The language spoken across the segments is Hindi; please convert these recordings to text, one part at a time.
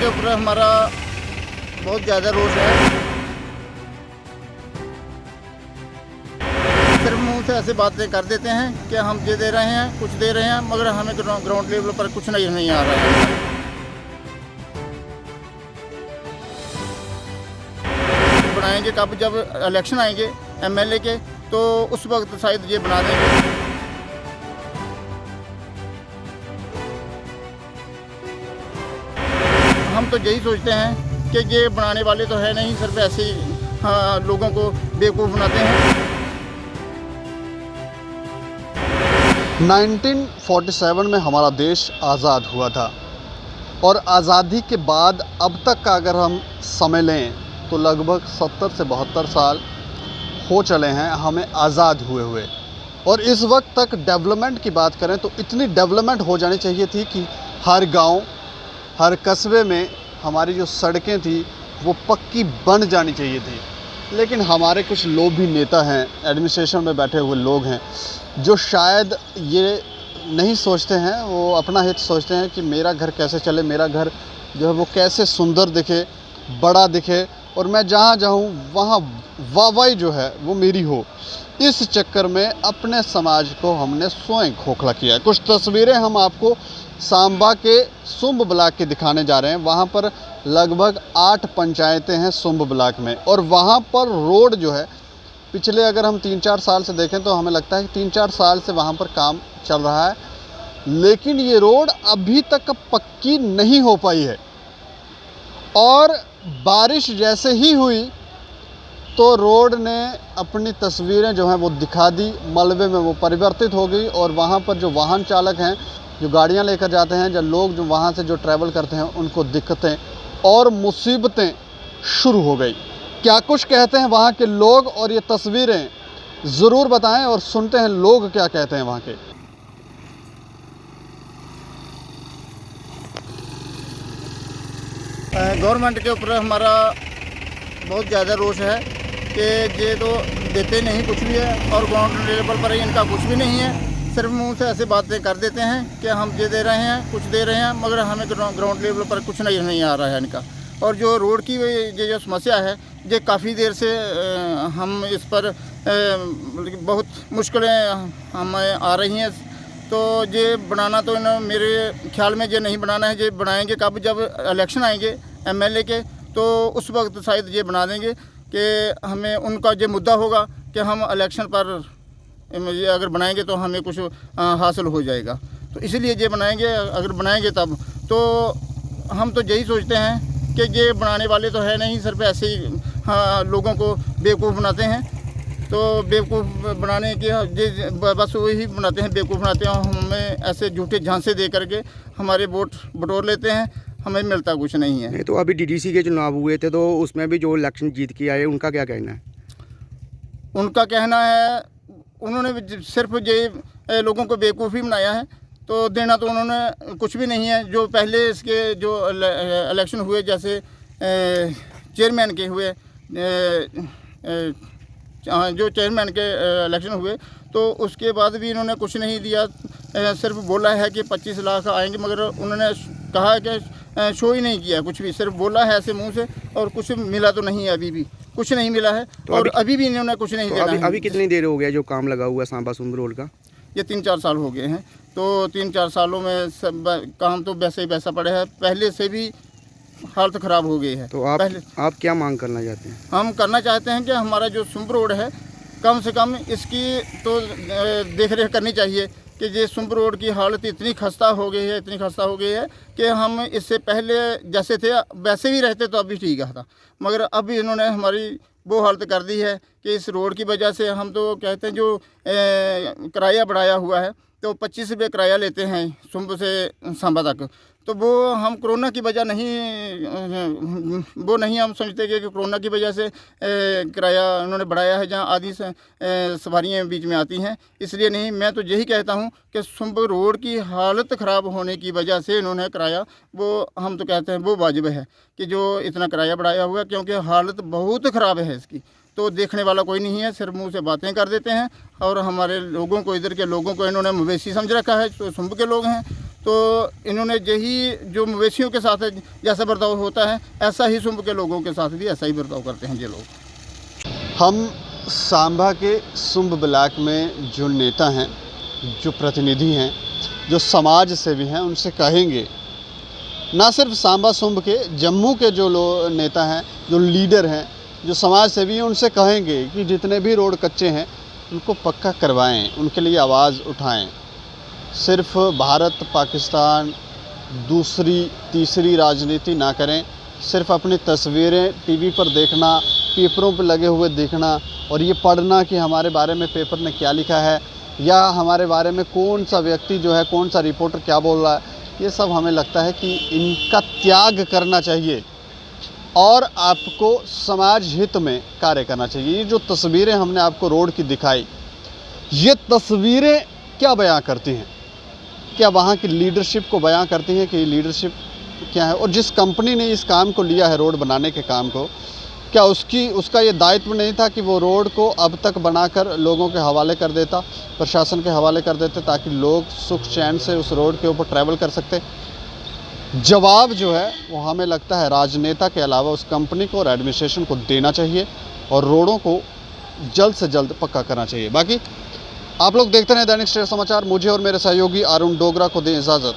के ऊपर हमारा बहुत ज़्यादा रोष है। सिर्फ मुंह से ऐसे बातें कर देते हैं कि हम ये दे रहे हैं, कुछ दे रहे हैं, मगर हमें ग्राउंड लेवल पर कुछ नहीं आ रहा है। बनाएंगे कब, जब इलेक्शन आएंगे एमएलए के, तो उस वक्त शायद ये बना देंगे। हम तो यही सोचते हैं कि ये बनाने वाले तो है नहीं, सिर्फ ऐसे ही लोगों को बेवकूफ़ बनाते हैं। 1947 में हमारा देश आज़ाद हुआ था और आज़ादी के बाद अब तक का अगर हम समय लें तो लगभग 70 से 72 साल हो चले हैं हमें आज़ाद हुए। और इस वक्त तक डेवलपमेंट की बात करें तो इतनी डेवलपमेंट हो जानी चाहिए थी कि हर गांव, हर कस्बे में हमारी जो सड़कें थी वो पक्की बन जानी चाहिए थी। लेकिन हमारे कुछ लोभी नेता हैं, एडमिनिस्ट्रेशन में बैठे हुए लोग हैं, जो शायद ये नहीं सोचते हैं, वो अपना हित सोचते हैं कि मेरा घर कैसे चले, मेरा घर जो है वो कैसे सुंदर दिखे, बड़ा दिखे और मैं जहाँ जाऊँ वहाँ वाहवाही जो है वो मेरी हो। इस चक्कर में अपने समाज को हमने स्वयं खोखला किया है। कुछ तस्वीरें हम आपको सांबा के सुंब ब्लॉक के दिखाने जा रहे हैं। वहाँ पर लगभग 8 पंचायतें हैं सुंब ब्लॉक में, और वहाँ पर रोड जो है पिछले अगर हम 3-4 साल से देखें तो हमें लगता है कि 3-4 साल से वहाँ पर काम चल रहा है, लेकिन ये रोड अभी तक पक्की नहीं हो पाई है। और बारिश जैसे ही हुई तो रोड ने अपनी तस्वीरें जो हैं वो दिखा दी, मलबे में वो परिवर्तित हो गई। और वहाँ पर जो वाहन चालक हैं, जो गाड़ियाँ लेकर जाते हैं, जो लोग जो वहाँ से जो ट्रैवल करते हैं, उनको दिक्कतें और मुसीबतें शुरू हो गई। क्या कुछ कहते हैं वहाँ के लोग, और ये तस्वीरें ज़रूर बताएं और सुनते हैं लोग क्या कहते हैं वहाँ के। गवर्नमेंट के ऊपर हमारा बहुत ज़्यादा रोष है कि ये तो देते नहीं कुछ भी है, और ग्राउंड लेवल पर इनका कुछ भी नहीं है। सिर्फ मुंह से ऐसे बातें कर देते हैं कि हम ये दे रहे हैं, कुछ दे रहे हैं, मगर हमें ग्राउंड लेवल पर कुछ नहीं आ रहा है इनका। और जो रोड की ये जो समस्या है, ये काफ़ी देर से हम इस पर बहुत मुश्किलें हमें आ रही हैं। तो ये बनाना तो मेरे ख्याल में ये नहीं बनाना है। ये बनाएंगे कब, जब इलेक्शन आएंगे एमएलए के, तो उस वक्त शायद ये बना देंगे कि हमें उनका ये मुद्दा होगा कि हम इलेक्शन पर ये अगर बनाएंगे तो हमें कुछ हासिल हो जाएगा। तो इसीलिए ये बनाएंगे, अगर बनाएंगे तब। तो हम तो यही सोचते हैं कि ये बनाने वाले तो है नहीं, सिर्फ ऐसे ही लोगों को बेवकूफ़ बनाते हैं। तो बेवकूफ़ बनाने के बस वही बनाते हैं, बेवकूफ़ बनाते हैं। हमें ऐसे झूठे झांसे दे करके हमारे वोट बटोर लेते हैं, हमें मिलता कुछ नहीं है। नहीं तो अभी डीडीसी के चुनाव हुए थे तो उसमें भी जो इलेक्शन जीत के आए, उनका क्या कहना है? उनका कहना है उन्होंने सिर्फ ये लोगों को बेवकूफ़ी बनाया है। तो देना तो उन्होंने कुछ भी नहीं है। जो पहले इसके जो इलेक्शन हुए, जैसे चेयरमैन के हुए, जो चेयरमैन के इलेक्शन हुए, तो उसके बाद भी इन्होंने कुछ नहीं दिया। सिर्फ बोला है कि 25 लाख आएंगे, मगर उन्होंने कहा कि शो ही नहीं किया कुछ भी, सिर्फ बोला है ऐसे मुंह से, और कुछ मिला तो नहीं है, अभी भी कुछ नहीं मिला है। तो और अभी भी इन्होंने कुछ नहीं दिया। अभी कितनी देर हो गया जो काम लगा हुआ है सांबा सुंब रोड का? ये 3-4 साल हो गए हैं। तो 3-4 सालों में सब काम तो वैसे ही वैसा पड़े है, पहले से भी हालत ख़राब हो गई है। तो आप क्या मांग करना चाहते हैं? हम करना चाहते हैं कि हमारा जो सुंब रोड है, कम से कम इसकी तो देख रेख करनी चाहिए कि ये सुंब रोड की हालत इतनी खस्ता हो गई है कि हम इससे पहले जैसे थे वैसे भी रहते तो अभी ठीक था, मगर अब इन्होंने हमारी वो हालत कर दी है कि इस रोड की वजह से हम तो कहते हैं जो किराया बढ़ाया हुआ है, तो 25 रुपये किराया लेते हैं सुंब से सांबा तक। तो वो हम कोरोना की वजह नहीं हम समझते कि कोरोना की वजह से किराया उन्होंने बढ़ाया है, जहाँ आधी सवारियाँ बीच में आती हैं, इसलिए नहीं। मैं तो यही कहता हूँ कि सुंब रोड की हालत ख़राब होने की वजह से इन्होंने किराया, वो हम तो कहते हैं वो वाजिब है कि जो इतना किराया बढ़ाया हुआ, क्योंकि हालत बहुत ख़राब है इसकी। तो देखने वाला कोई नहीं है, सिर्फ मुंह से बातें कर देते हैं। और हमारे लोगों को, इधर के लोगों को इन्होंने मवेशी समझ रखा है, तो सुंब के लोग हैं। तो इन्होंने यही जो मवेशियों के साथ जैसा बर्ताव होता है, ऐसा ही सुंब के लोगों के साथ भी ऐसा ही बर्ताव करते हैं ये लोग। हम सांबा के सुंब ब्लॉक में जो नेता हैं, जो प्रतिनिधि हैं, जो समाज सेवी हैं, उनसे कहेंगे, ना सिर्फ सांबा सुंब के, जम्मू के जो नेता हैं, जो लीडर हैं, जो समाज सेवी हैं, उनसे कहेंगे कि जितने भी रोड कच्चे हैं उनको पक्का करवाएं, उनके लिए आवाज़ उठाएं। सिर्फ भारत पाकिस्तान दूसरी तीसरी राजनीति ना करें। सिर्फ अपनी तस्वीरें टीवी पर देखना, पेपरों पर लगे हुए देखना और ये पढ़ना कि हमारे बारे में पेपर ने क्या लिखा है या हमारे बारे में कौन सा व्यक्ति जो है, कौन सा रिपोर्टर क्या बोल रहा है, ये सब हमें लगता है कि इनका त्याग करना चाहिए और आपको समाज हित में कार्य करना चाहिए। ये जो तस्वीरें हमने आपको रोड की दिखाई, ये तस्वीरें क्या बयां करती हैं? क्या वहाँ की लीडरशिप को बयां करती हैं कि लीडरशिप क्या है? और जिस कंपनी ने इस काम को लिया है, रोड बनाने के काम को, क्या उसका ये दायित्व नहीं था कि वो रोड को अब तक बनाकर लोगों के हवाले कर देता, प्रशासन के हवाले कर देते, ताकि लोग सुख चैन से उस रोड के ऊपर ट्रैवल कर सकते? जवाब जो है वो हमें लगता है राजनेता के अलावा उस कंपनी को और एडमिनिस्ट्रेशन को देना चाहिए और रोडों को जल्द से जल्द पक्का करना चाहिए। बाकी आप लोग देखते रहें दैनिक स्टेट समाचार। मुझे और मेरे सहयोगी अरुण डोगरा को दें इजाज़त।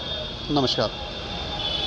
नमस्कार।